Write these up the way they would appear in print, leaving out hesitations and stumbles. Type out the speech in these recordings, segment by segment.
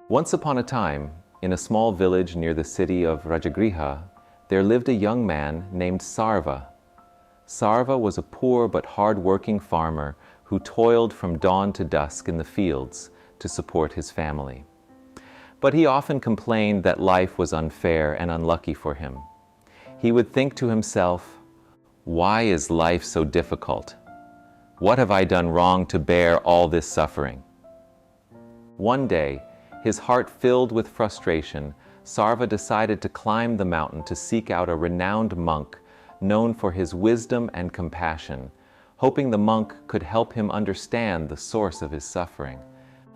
Once upon a time, in a small village near the city of Rajagriha, there lived a young man named Sarva. Sarva was a poor but hard-working farmer who toiled from dawn to dusk in the fields to support his family. But he often complained that life was unfair and unlucky for him. He would think to himself, "Why is life so difficult? What have I done wrong to bear all this suffering?" One day, his heart filled with frustration, Sarva decided to climb the mountain to seek out a renowned monk known for his wisdom and compassion, hoping the monk could help him understand the source of his suffering.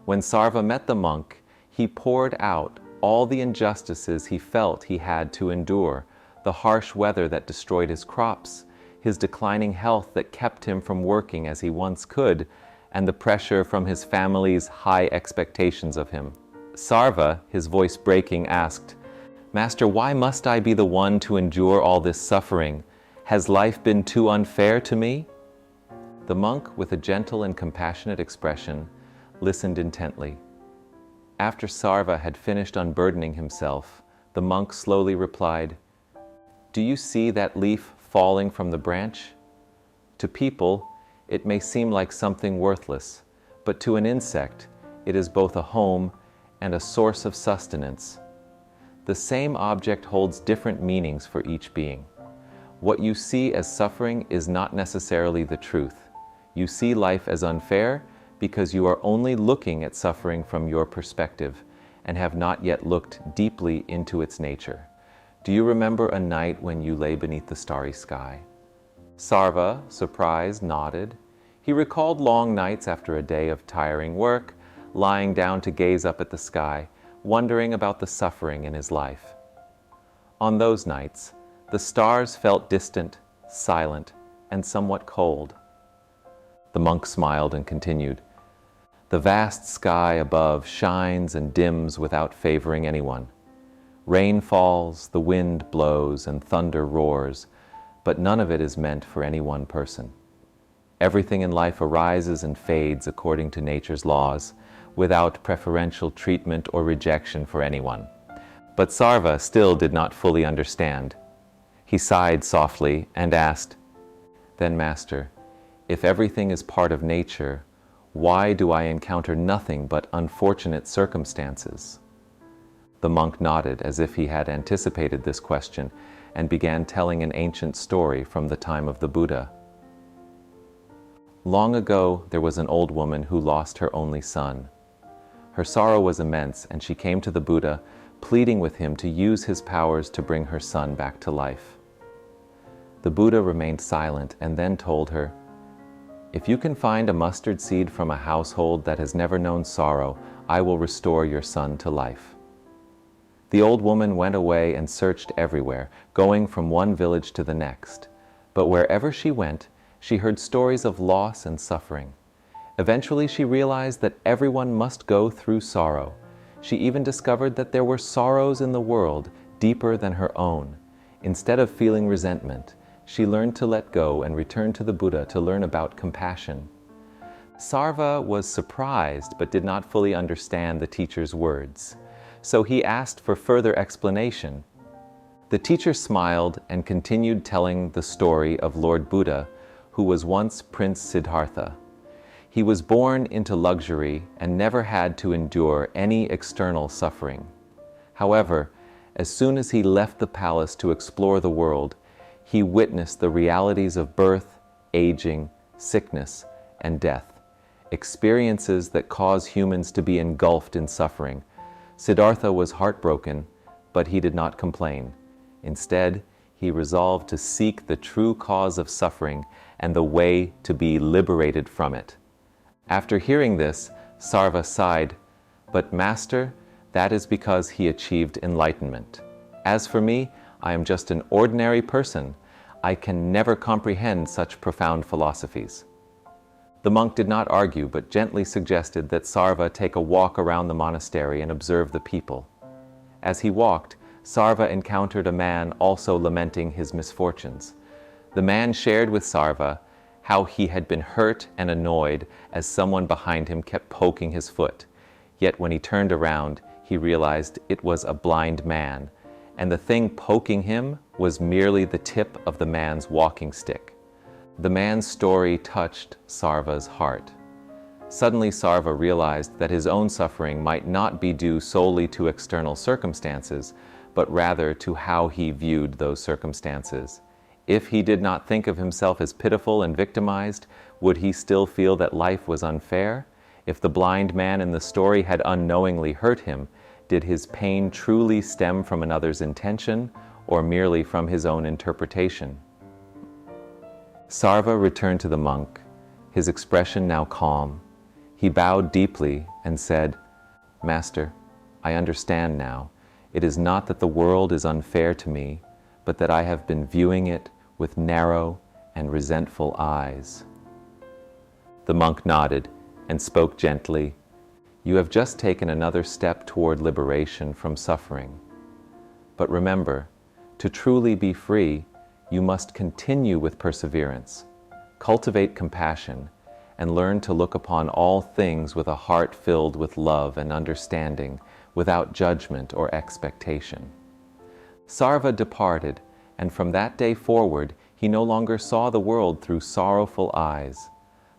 When Sarva met the monk, he poured out all the injustices he felt he had to endure, the harsh weather that destroyed his crops, his declining health that kept him from working as he once could, and the pressure from his family's high expectations of him. Sarva, his voice breaking, asked, "Master, why must I be the one to endure all this suffering? Has life been too unfair to me?" The monk, with a gentle and compassionate expression, listened intently. After Sarva had finished unburdening himself, the monk slowly replied, "Do you see that leaf falling from the branch? To people, it may seem like something worthless, but to an insect, it is both a home and a source of sustenance. The same object holds different meanings for each being. What you see as suffering is not necessarily the truth. You see life as unfair because you are only looking at suffering from your perspective and have not yet looked deeply into its nature. Do you remember a night when you lay beneath the starry sky?" Sarva, surprised, nodded. He recalled long nights after a day of tiring work, lying down to gaze up at the sky, wondering about the suffering in his life. On those nights, the stars felt distant, silent, and somewhat cold. The monk smiled and continued, "The vast sky above shines and dims without favoring anyone. Rain falls, the wind blows, and thunder roars, but none of it is meant for any one person. Everything in life arises and fades according to nature's laws, without preferential treatment or rejection for anyone." But Sarva still did not fully understand. He sighed softly and asked, "Then, Master, if everything is part of nature, why do I encounter nothing but unfortunate circumstances?" The monk nodded as if he had anticipated this question and began telling an ancient story from the time of the Buddha. Long ago, there was an old woman who lost her only son. Her sorrow was immense, and she came to the Buddha, pleading with him to use his powers to bring her son back to life. The Buddha remained silent and then told her, "If you can find a mustard seed from a household that has never known sorrow, I will restore your son to life." The old woman went away and searched everywhere, going from one village to the next. But wherever she went, she heard stories of loss and suffering. Eventually, she realized that everyone must go through sorrow. She even discovered that there were sorrows in the world deeper than her own. Instead of feeling resentment, she learned to let go and returned to the Buddha to learn about compassion. Sarva was surprised but did not fully understand the teacher's words, so he asked for further explanation. The teacher smiled and continued telling the story of Lord Buddha, who was once Prince Siddhartha. He was born into luxury and never had to endure any external suffering. However, as soon as he left the palace to explore the world, he witnessed the realities of birth, aging, sickness, and death, experiences that cause humans to be engulfed in suffering. Siddhartha was heartbroken, but he did not complain. Instead, he resolved to seek the true cause of suffering and the way to be liberated from it. After hearing this, Sarva sighed, "But Master, that is because he achieved enlightenment. As for me, I am just an ordinary person. I can never comprehend such profound philosophies." The monk did not argue, but gently suggested that Sarva take a walk around the monastery and observe the people. As he walked, Sarva encountered a man also lamenting his misfortunes. The man shared with Sarva how he had been hurt and annoyed as someone behind him kept poking his foot. Yet when he turned around, he realized it was a blind man, and the thing poking him was merely the tip of the man's walking stick. The man's story touched Sarva's heart. Suddenly Sarva realized that his own suffering might not be due solely to external circumstances, but rather to how he viewed those circumstances. If he did not think of himself as pitiful and victimized, would he still feel that life was unfair? If the blind man in the story had unknowingly hurt him, did his pain truly stem from another's intention or merely from his own interpretation? Sarva returned to the monk, his expression now calm. He bowed deeply and said, "Master, I understand now. It is not that the world is unfair to me, but that I have been viewing it with narrow and resentful eyes." The monk nodded and spoke gently, "You have just taken another step toward liberation from suffering. But remember, to truly be free, you must continue with perseverance, cultivate compassion, and learn to look upon all things with a heart filled with love and understanding, without judgment or expectation." Sarva departed, and from that day forward, he no longer saw the world through sorrowful eyes.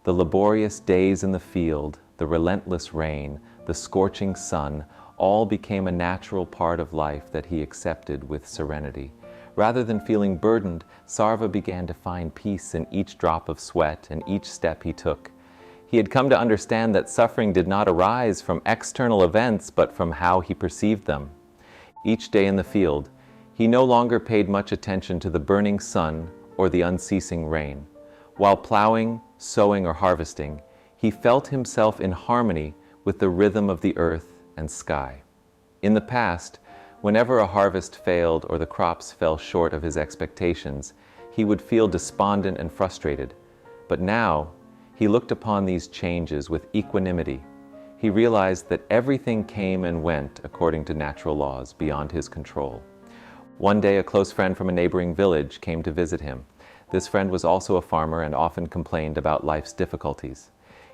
The laborious days in the field, the relentless rain, the scorching sun, all became a natural part of life that he accepted with serenity. Rather than feeling burdened, Sarva began to find peace in each drop of sweat and each step he took. He had come to understand that suffering did not arise from external events, but from how he perceived them. Each day in the field, he no longer paid much attention to the burning sun or the unceasing rain. While plowing, sowing, or harvesting, he felt himself in harmony with the rhythm of the earth and sky. In the past, whenever a harvest failed or the crops fell short of his expectations, he would feel despondent and frustrated. But now, he looked upon these changes with equanimity. He realized that everything came and went according to natural laws beyond his control. One day, a close friend from a neighboring village came to visit him. This friend was also a farmer and often complained about life's difficulties.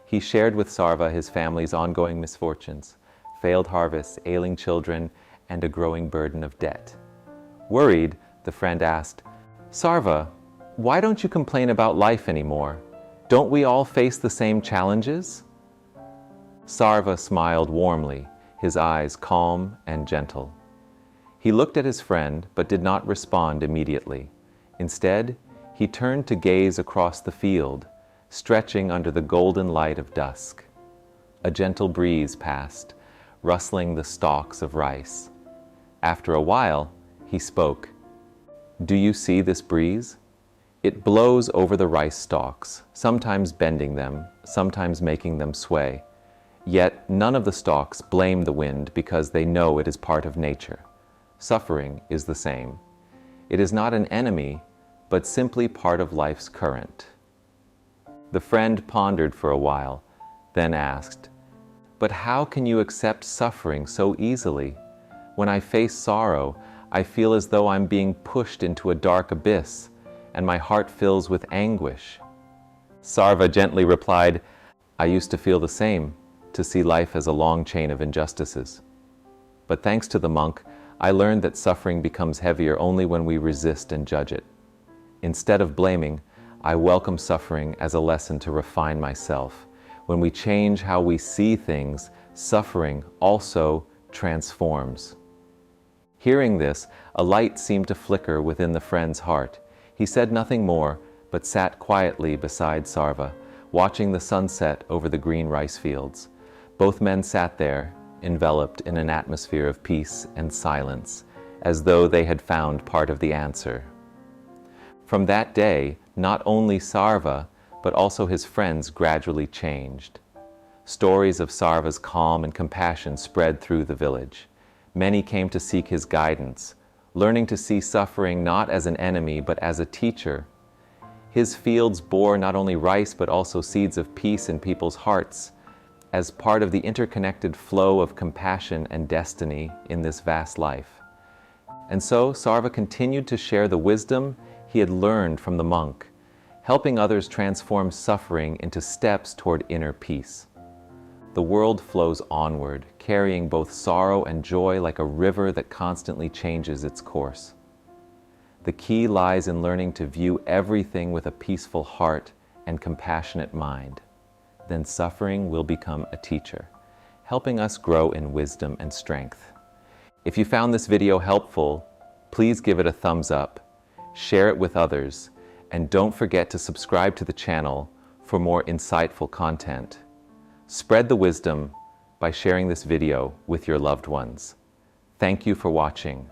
He shared with Sarva his family's ongoing misfortunes, failed harvests, ailing children, and a growing burden of debt. Worried, the friend asked, "Sarva, why don't you complain about life anymore? Don't we all face the same challenges?" Sarva smiled warmly, his eyes calm and gentle. He looked at his friend, but did not respond immediately. Instead, he turned to gaze across the field, stretching under the golden light of dusk. A gentle breeze passed, rustling the stalks of rice. After a while, he spoke. "Do you see this breeze? It blows over the rice stalks, sometimes bending them, sometimes making them sway. Yet none of the stalks blame the wind because they know it is part of nature. Suffering is the same. It is not an enemy, but simply part of life's current." The friend pondered for a while, then asked, "But how can you accept suffering so easily? When I face sorrow, I feel as though I'm being pushed into a dark abyss, and my heart fills with anguish." Sarva gently replied, "I used to feel the same, to see life as a long chain of injustices. But thanks to the monk, I learned that suffering becomes heavier only when we resist and judge it. Instead of blaming, I welcome suffering as a lesson to refine myself. When we change how we see things, suffering also transforms." Hearing this, a light seemed to flicker within the friend's heart. He said nothing more, but sat quietly beside Sarva, watching the sunset over the green rice fields. Both men sat there, enveloped in an atmosphere of peace and silence, as though they had found part of the answer. From that day, not only Sarva, but also his friends gradually changed. Stories of Sarva's calm and compassion spread through the village. Many came to seek his guidance, learning to see suffering not as an enemy, but as a teacher. His fields bore not only rice, but also seeds of peace in people's hearts, as part of the interconnected flow of compassion and destiny in this vast life. And so Sarva continued to share the wisdom he had learned from the monk, helping others transform suffering into steps toward inner peace. the world flows onward, carrying both sorrow and joy like a river that constantly changes its course. The key lies in learning to view everything with a peaceful heart and compassionate mind. Then suffering will become a teacher, helping us grow in wisdom and strength. If you found this video helpful, please give it a thumbs up, share it with others, and don't forget to subscribe to the channel for more insightful content. Spread the wisdom by sharing this video with your loved ones. Thank you for watching.